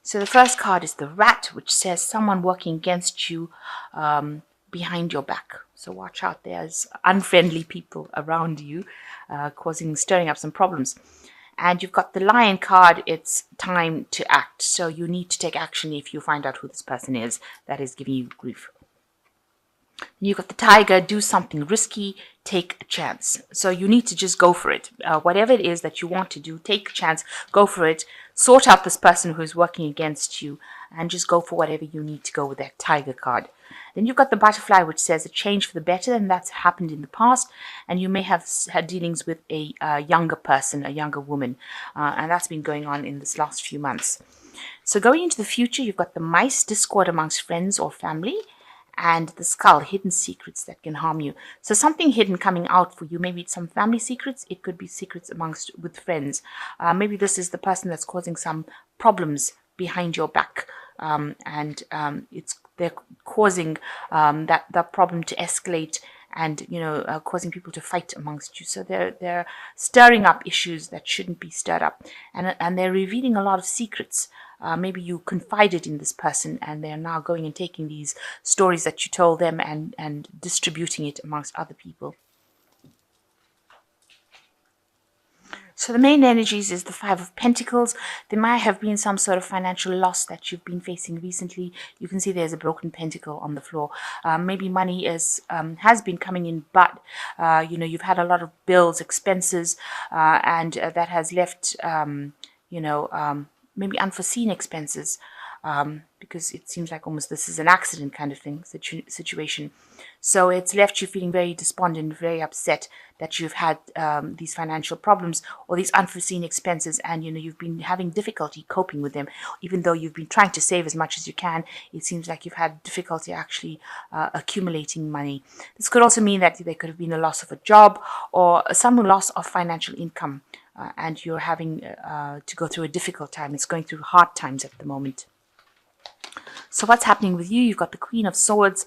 So the first card is the Rat, which says someone working against you behind your back. So watch out, there's unfriendly people around you stirring up some problems. And you've got the Lion card, it's time to act. So you need to take action if you find out who this person is that is giving you grief. You've got the Tiger, do something risky, take a chance. So you need to just go for it. Whatever it is that you want to do, take a chance, go for it, sort out this person who's working against you, and just go for whatever you need to go with that Tiger card. Then you've got the Butterfly, which says a change for the better, and that's happened in the past, and you may have had dealings with a younger person, a younger woman, and that's been going on in this last few months. So going into the future, you've got the Mice, discord amongst friends or family, and the Skull, hidden secrets that can harm you. So something hidden coming out for you. Maybe it's some family secrets. It could be secrets with friends. Maybe this is the person that's causing some problems behind your back, and they're causing that problem to escalate, and causing people to fight amongst you. So they're stirring up issues that shouldn't be stirred up, and they're revealing a lot of secrets. Maybe you confided in this person, and they're now going and taking these stories that you told them and distributing it amongst other people. So the main energies is the Five of Pentacles. There might have been some sort of financial loss that you've been facing recently. You can see there's a broken pentacle on the floor. Maybe money has been coming in, but you've had a lot of bills, expenses, and that has left maybe unforeseen expenses, because it seems like almost this is an accident kind of thing situation. So it's left you feeling very despondent, very upset that you've had these financial problems or these unforeseen expenses, and you've been having difficulty coping with them. Even though you've been trying to save as much as you can, it seems like you've had difficulty actually accumulating money. This could also mean that there could have been a loss of a job or some loss of financial income. And you're having to go through a difficult time. It's going through hard times at the moment. So what's happening with you? You've got the Queen of Swords,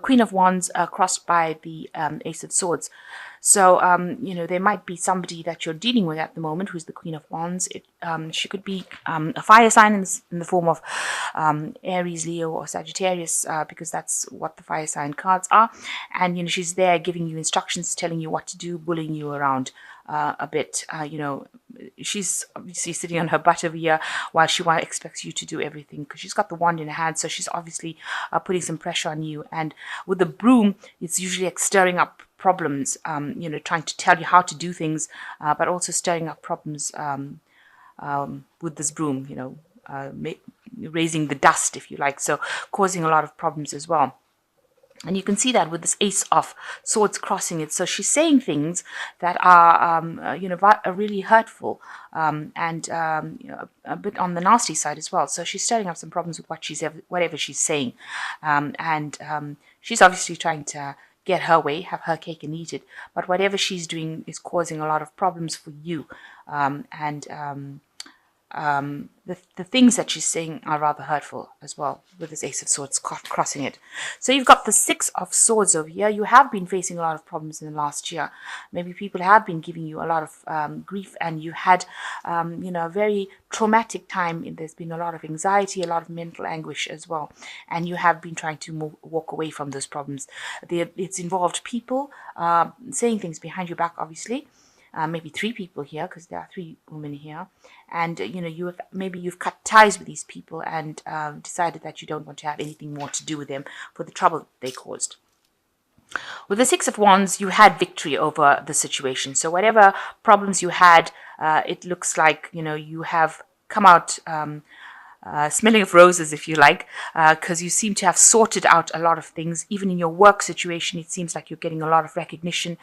Queen of Wands crossed by the Ace of Swords. So, there might be somebody that you're dealing with at the moment who's the Queen of Wands. She could be a fire sign in the form of Aries, Leo, or Sagittarius, because that's what the fire sign cards are. And, she's there giving you instructions, telling you what to do, bullying you around a bit. She's obviously sitting on her butt over here while she expects you to do everything, because she's got the wand in her hand. So she's obviously putting some pressure on you. And with the broom, it's usually like stirring up problems, trying to tell you how to do things, but also stirring up problems with this broom, raising the dust, if you like, so causing a lot of problems as well. And you can see that with this Ace of Swords crossing it. So she's saying things that are, really hurtful, and a bit on the nasty side as well. So she's stirring up some problems with whatever she's saying, and she's obviously trying to get her way, have her cake and eat it. But whatever she's doing is causing a lot of problems for you, the things that she's saying are rather hurtful as well, with this Ace of Swords crossing it. So you've got the Six of Swords over here. You have been facing a lot of problems in the last year. Maybe people have been giving you a lot of grief, and you had a very traumatic time. There's been a lot of anxiety, a lot of mental anguish as well, and you have been trying to walk away from those problems. It's involved people saying things behind your back, obviously. Maybe three people here, because there are three women here, and you've cut ties with these people and decided that you don't want to have anything more to do with them for the trouble they caused. With the Six of Wands, you had victory over the situation. So whatever problems you had, it looks like you have come out smelling of roses, if you like, because you seem to have sorted out a lot of things. Even in your work situation, it seems like you're getting a lot of recognition.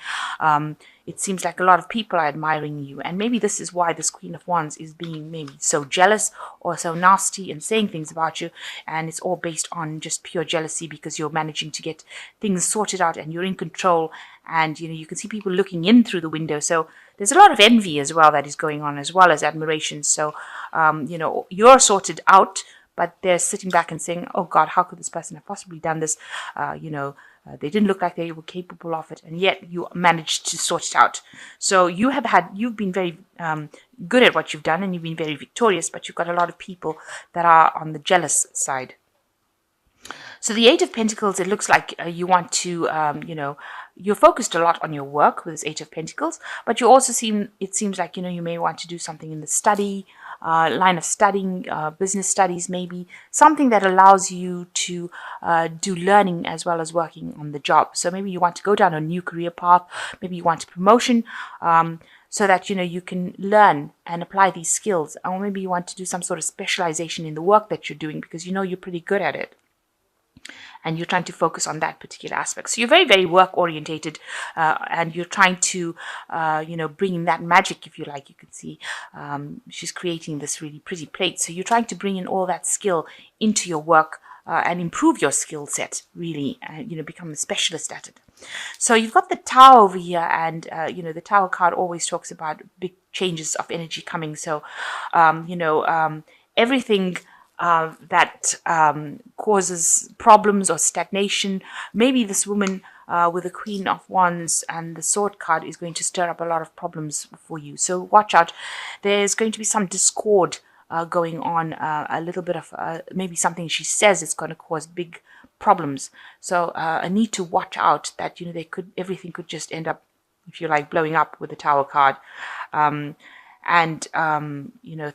It seems like a lot of people are admiring you. And maybe this is why this Queen of Wands is being maybe so jealous or so nasty and saying things about you. And it's all based on just pure jealousy, because you're managing to get things sorted out and you're in control. And, you can see people looking in through the window. So there's a lot of envy as well that is going on, as well as admiration. So, you're sorted out, but they're sitting back and saying, oh God, how could this person have possibly done this? They didn't look like they were capable of it, and yet you managed to sort it out. So you've been very good at what you've done, and you've been very victorious, but you've got a lot of people that are on the jealous side. So the Eight of Pentacles, it looks like you want to, you're focused a lot on your work with this Eight of Pentacles, but it seems like, you may want to do something in the study, line of studying, business studies, maybe something that allows you to do learning as well as working on the job. So maybe you want to go down a new career path, maybe you want a promotion, so that you can learn and apply these skills, or maybe you want to do some sort of specialization in the work that you're doing because you're pretty good at it, and you're trying to focus on that particular aspect. So you're very, very work orientated, and you're trying to, bring in that magic, if you like. You can see she's creating this really pretty plate. So you're trying to bring in all that skill into your work and improve your skill set, really, and become a specialist at it. So you've got the Tower over here, and the Tower card always talks about big changes of energy coming. So everything that causes problems or stagnation. Maybe this woman with the Queen of Wands and the Sword card is going to stir up a lot of problems for you. So watch out. There's going to be some discord going on, a little bit of maybe something she says is going to cause big problems. So I need to watch out that everything could just end up, if you like, blowing up with the Tower card. And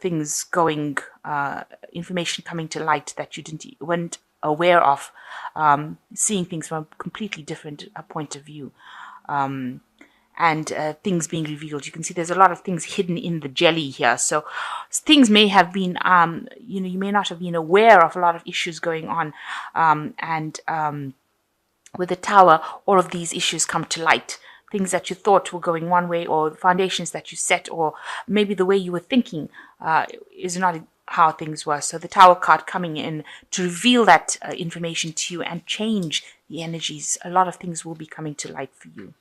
things going, information coming to light that you weren't aware of, seeing things from a completely different point of view, and things being revealed. You can see there's a lot of things hidden in the jelly here. So things may have been, you may not have been aware of a lot of issues going on, and with the Tower, all of these issues come to light. Things that you thought were going one way, or foundations that you set, or maybe the way you were thinking is not how things were. So the Tower card coming in to reveal that information to you and change the energies. A lot of things will be coming to light for you.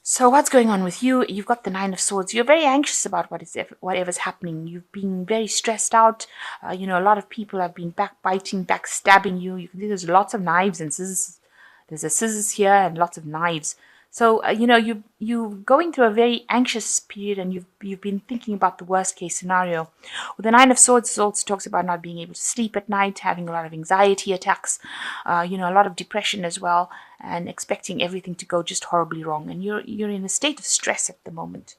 So what's going on with you? You've got the Nine of Swords. You're very anxious about whatever's happening. You've been very stressed out. A lot of people have been backbiting, backstabbing you. You can see there's lots of knives and scissors. There's a scissors here and lots of knives. So, you're going through a very anxious period, and you've been thinking about the worst case scenario. With the Nine of Swords, it also talks about not being able to sleep at night, having a lot of anxiety attacks, a lot of depression as well, and expecting everything to go just horribly wrong. And you're in a state of stress at the moment.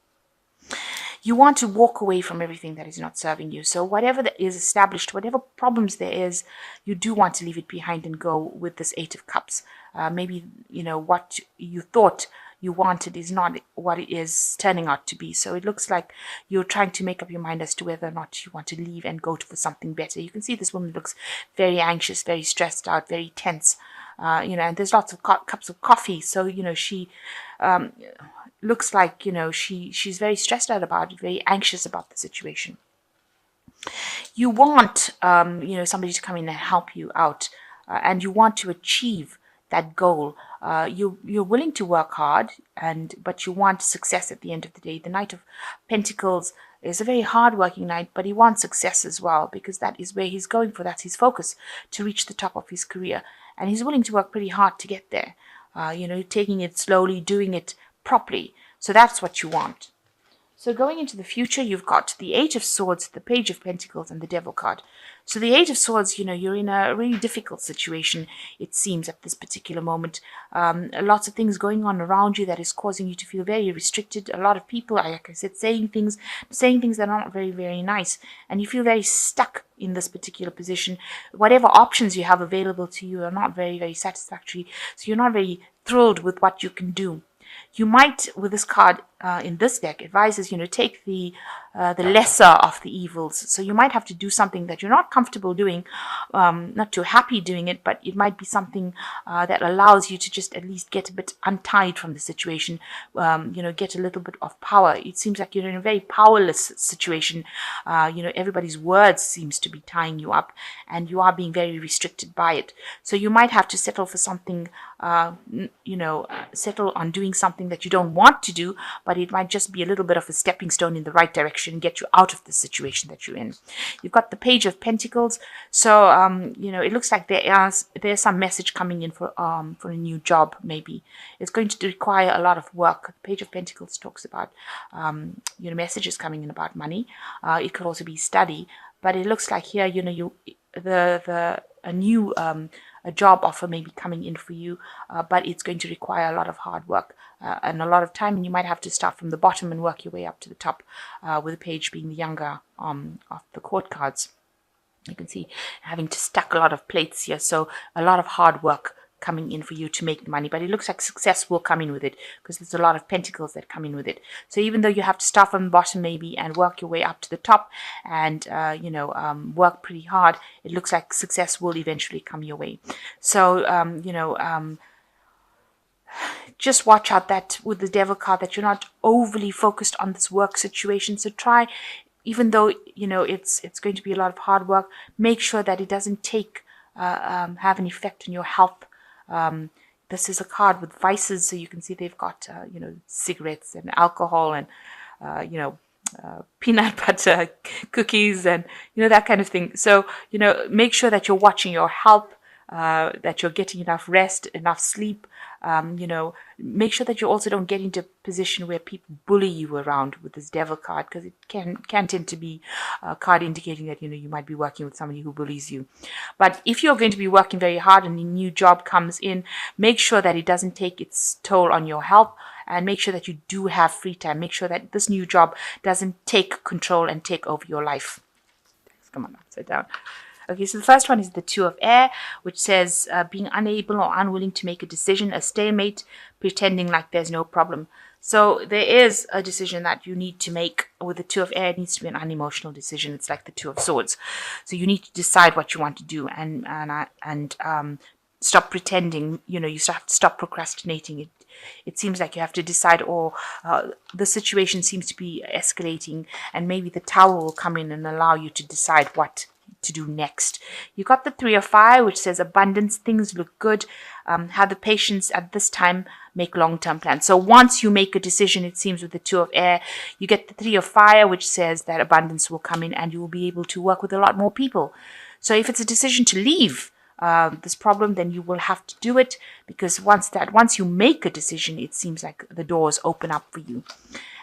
You want to walk away from everything that is not serving you. So whatever that is established, whatever problems there is, you do want to leave it behind and go with this Eight of Cups. Maybe, what you thought you wanted is not what it is turning out to be. So it looks like you're trying to make up your mind as to whether or not you want to leave and go for something better. You can see this woman looks very anxious, very stressed out, very tense. And there's lots of cups of coffee. So, she looks like, she's very stressed out about it, very anxious about the situation. You want, somebody to come in and help you out, and you want to achieve that goal. You're willing to work hard, but you want success at the end of the day. The Knight of Pentacles is a very hard-working knight, but he wants success as well, because that is where he's going for. That's his focus, to reach the top of his career. And he's willing to work pretty hard to get there, taking it slowly, doing it properly. So that's what you want. So going into the future, you've got the Eight of Swords, the Page of Pentacles, and the Devil card. So the Eight of Swords, you're in a really difficult situation, it seems, at this particular moment. Lots of things going on around you that is causing you to feel very restricted. A lot of people, like I said, saying things that are not very, very nice. And you feel very stuck in this particular position. Whatever options you have available to you are not very, very satisfactory. So you're not very thrilled with what you can do. You might, with this card in this deck, advises, take the lesser of the evils. So you might have to do something that you're not comfortable doing, not too happy doing it, but it might be something that allows you to just at least get a bit untied from the situation, get a little bit of power. It seems like you're in a very powerless situation. Everybody's words seems to be tying you up, and you are being very restricted by it. So you might have to settle for something, settle on doing something that you don't want to do, but it might just be a little bit of a stepping stone in the right direction and get you out of the situation that you're in. You've got the Page of Pentacles. So, it looks like there's some message coming in for a new job, maybe. It's going to require a lot of work. The Page of Pentacles talks about, messages coming in about money. It could also be study, but it looks like here, a new a job offer may be coming in for you, but it's going to require a lot of hard work and a lot of time, and you might have to start from the bottom and work your way up to the top, with the Page being the younger of the court cards. You can see having to stack a lot of plates here, so a lot of hard work coming in for you to make the money, but it looks like success will come in with it because there's a lot of pentacles that come in with it. So even though you have to start from the bottom maybe and work your way up to the top and work pretty hard, it looks like success will eventually come your way. So just watch out that with the Devil card that you're not overly focused on this work situation. So try, even though it's going to be a lot of hard work, make sure that it doesn't have an effect on your health. This is a card with vices, so you can see they've got cigarettes and alcohol and peanut butter cookies and that kind of thing. So make sure that you're watching your health, that you're getting enough rest, enough sleep. Make sure that you also don't get into a position where people bully you around with this Devil card, because it can tend to be a card indicating that you might be working with somebody who bullies you. But if you're going to be working very hard and a new job comes in, make sure that it doesn't take its toll on your health, and make sure that you do have free time. Make sure that this new job doesn't take control and take over your life. Come on, upside down. Okay, so the first one is the Two of Air, which says being unable or unwilling to make a decision, a stalemate, pretending like there's no problem. So there is a decision that you need to make. With the Two of Air, it needs to be an unemotional decision. It's like the Two of Swords. So you need to decide what you want to do and stop pretending. You have to stop procrastinating. It seems like you have to decide, or the situation seems to be escalating, and maybe the Tower will come in and allow you to decide what to do next. You got the Three of Fire, which says abundance, things look good. Have the patience at this time, make long-term plans. So once you make a decision, it seems with the Two of Air, you get the Three of Fire, which says that abundance will come in and you will be able to work with a lot more people. So if it's a decision to leave this problem, then you will have to do it, because once you make a decision, it seems like the doors open up for you.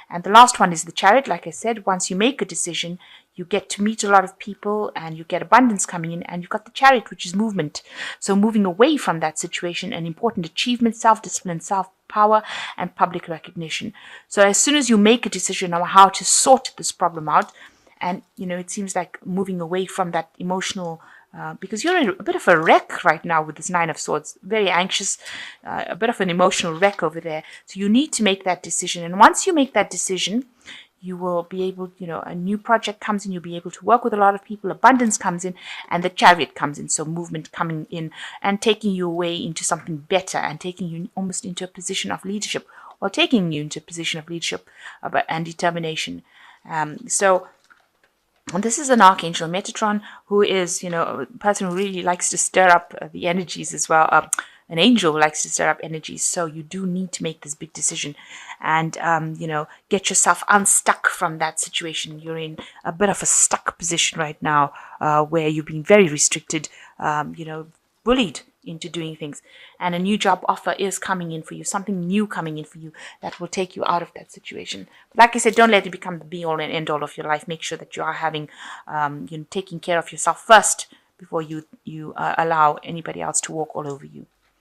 And the last one is the Chariot. Like I said, once you make a decision, you get to meet a lot of people and you get abundance coming in, and you've got the Chariot, which is movement. So moving away from that situation, an important achievement, self-discipline, self-power, and public recognition. So as soon as you make a decision on how to sort this problem out, and it seems like moving away from that emotional, because you're in a bit of a wreck right now with this Nine of Swords, very anxious, a bit of an emotional wreck over there. So you need to make that decision. And once you make that decision, you will be able, a new project comes in, you'll be able to work with a lot of people, abundance comes in, and the Chariot comes in. So movement coming in and taking you away into something better, and taking you almost into a position of leadership, or taking you into a position of leadership and determination. And this is an Archangel Metatron, who is, a person who really likes to stir up the energies as well. An angel who likes to stir up energies. So you do need to make this big decision and, get yourself unstuck from that situation. You're in a bit of a stuck position right now, where you've been very restricted, bullied into doing things. And a new job offer is coming in for you, something new coming in for you that will take you out of that situation. But like I said, don't let it become the be-all and end-all of your life. Make sure that you are having, taking care of yourself first before you allow anybody else to walk all over you.